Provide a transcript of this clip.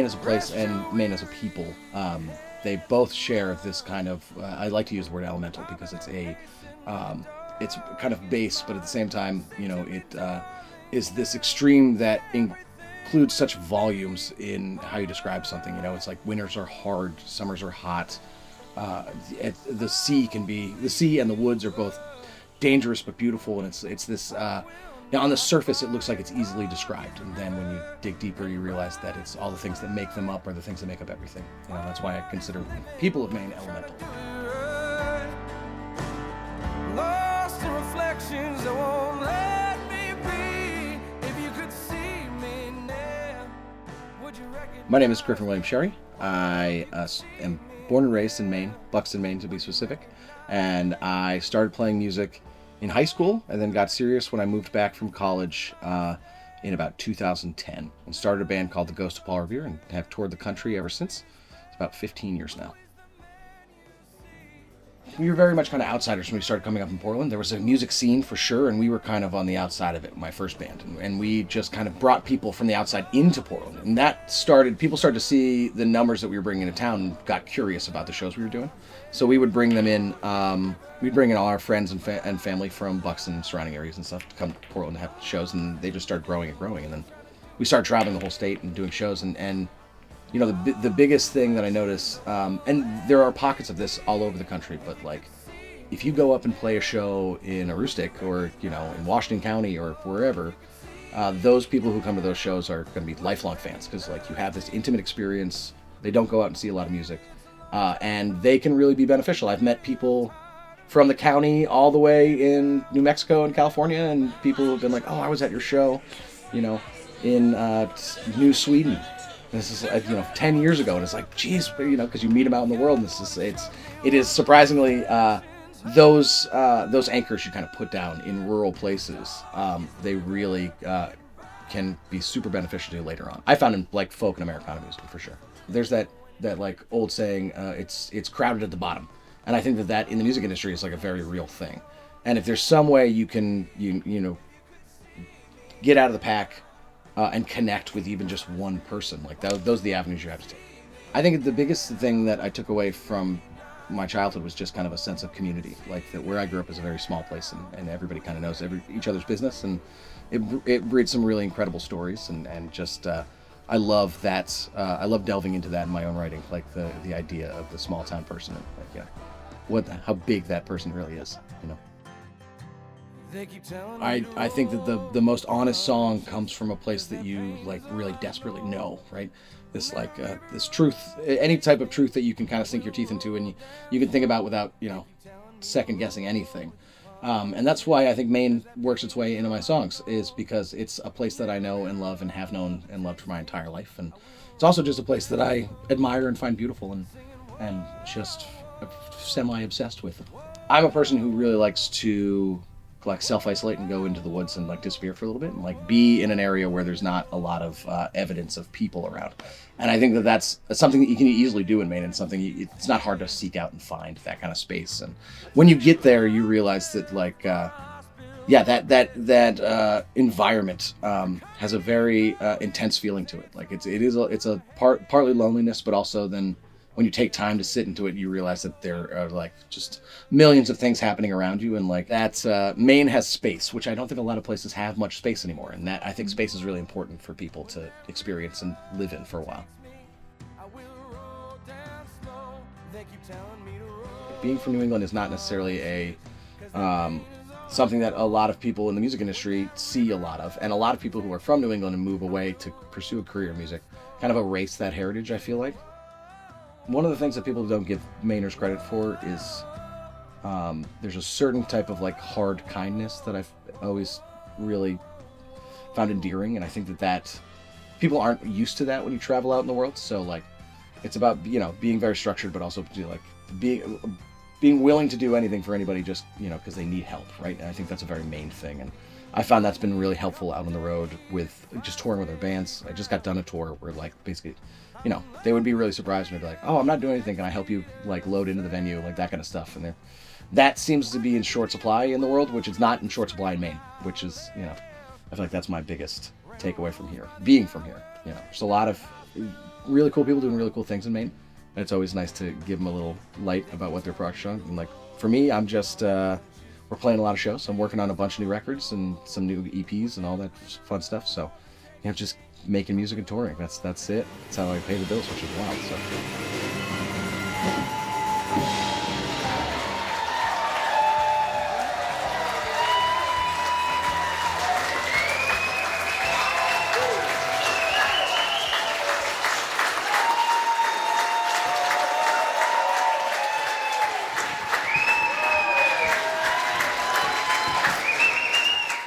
Maine as a place and Maine as a people, they both share this kind of, I like to use the word elemental because it's kind of base, but at the same time, it is this extreme that includes such volumes in how you describe something. It's like winters are hard, summers are hot. The sea and the woods are both dangerous but beautiful, and it's this. On the surface, it looks like it's easily described, and then when you dig deeper, you realize that it's all the things that make them up are the things that make up everything. That's why I consider people of Maine elemental. Lost in reflections that won't let me be. If you could see me now, would you recognize? My name is Griffin William Sherry. I am born and raised in Maine, Buxton, Maine to be specific, and I started playing music in high school and then got serious when I moved back from college in about 2010 and started a band called the Ghost of Paul Revere and have toured the country ever since. It's about 15 years now. We were very much kind of outsiders when we started coming up in Portland. There was a music scene for sure, and we were kind of on the outside of it, my first band. And we just kind of brought people from the outside into Portland. And people started to see the numbers that we were bringing to town and got curious about the shows we were doing. So we would bring them in, we'd bring in all our friends and family from Buxton and surrounding areas and stuff to come to Portland to have shows, and they just started growing and growing. And then we started traveling the whole state and doing shows, and the biggest thing that I notice, and there are pockets of this all over the country, but like, if you go up and play a show in Aroostook or, in Washington County or wherever, those people who come to those shows are going to be lifelong fans because like you have this intimate experience. They don't go out and see a lot of music, and they can really be beneficial. I've met people from the county all the way in New Mexico and California, and people have been like, oh, I was at your show, in New Sweden. This is 10 years ago, and it's like, geez, because you meet them out in the world, and it is surprisingly those anchors you kind of put down in rural places. They really can be super beneficial to you later on. I found in like folk and Americana music for sure. There's that like old saying, it's crowded at the bottom, and I think that in the music industry is like a very real thing. And if there's some way you can get out of the pack. And connect with even just one person. Like those are the avenues you have to take. I think the biggest thing that I took away from my childhood was just kind of a sense of community. Like that where I grew up is a very small place, and everybody kind of knows each other's business, and it breeds some really incredible stories. And just I love that. I love delving into that in my own writing, like the idea of the small town person, and like how big that person really is. I think that the most honest song comes from a place that you like really desperately know, right? This like this truth, any type of truth that you can kind of sink your teeth into and you can think about without second guessing anything. And that's why I think Maine works its way into my songs, is because it's a place that I know and love and have known and loved for my entire life, and it's also just a place that I admire and find beautiful and just semi-obsessed with. I'm a person who really likes to like self-isolate and go into the woods and like disappear for a little bit and like be in an area where there's not a lot of evidence of people around. And I think that's something that you can easily do in Maine, and something it's not hard to seek out and find that kind of space. And when you get there, you realize that like that environment has a very intense feeling to it. Like it's a partly loneliness, but also then when you take time to sit into it, you realize that there are like just millions of things happening around you, and like that's Maine has space, which I don't think a lot of places have much space anymore, and that I think space is really important for people to experience and live in for a while. Being from New England is not necessarily a something that a lot of people in the music industry see a lot of, and a lot of people who are from New England and move away to pursue a career in music kind of erase that heritage, I feel like. One of the things that people don't give Mainers credit for is there's a certain type of like hard kindness that I've always really found endearing, and I think that people aren't used to that when you travel out in the world. So like it's about being very structured, but also like being willing to do anything for anybody just because they need help, right? And I think that's a very Maine thing, and I found that's been really helpful out on the road with just touring with our bands. I just got done a tour where like basically they would be really surprised when they'd be like, oh, I'm not doing anything, can I help you like load into the venue, like that kind of stuff. And that seems to be in short supply in the world, which is not in short supply in Maine, which is I feel like that's my biggest takeaway from here, being from here. There's a lot of really cool people doing really cool things in Maine. And it's always nice to give them a little light about what their project's on. And like for me, I'm just we're playing a lot of shows. I'm working on a bunch of new records and some new EPs and all that fun stuff. So just making music and touring. That's it. That's how I pay the bills, which is wild. So.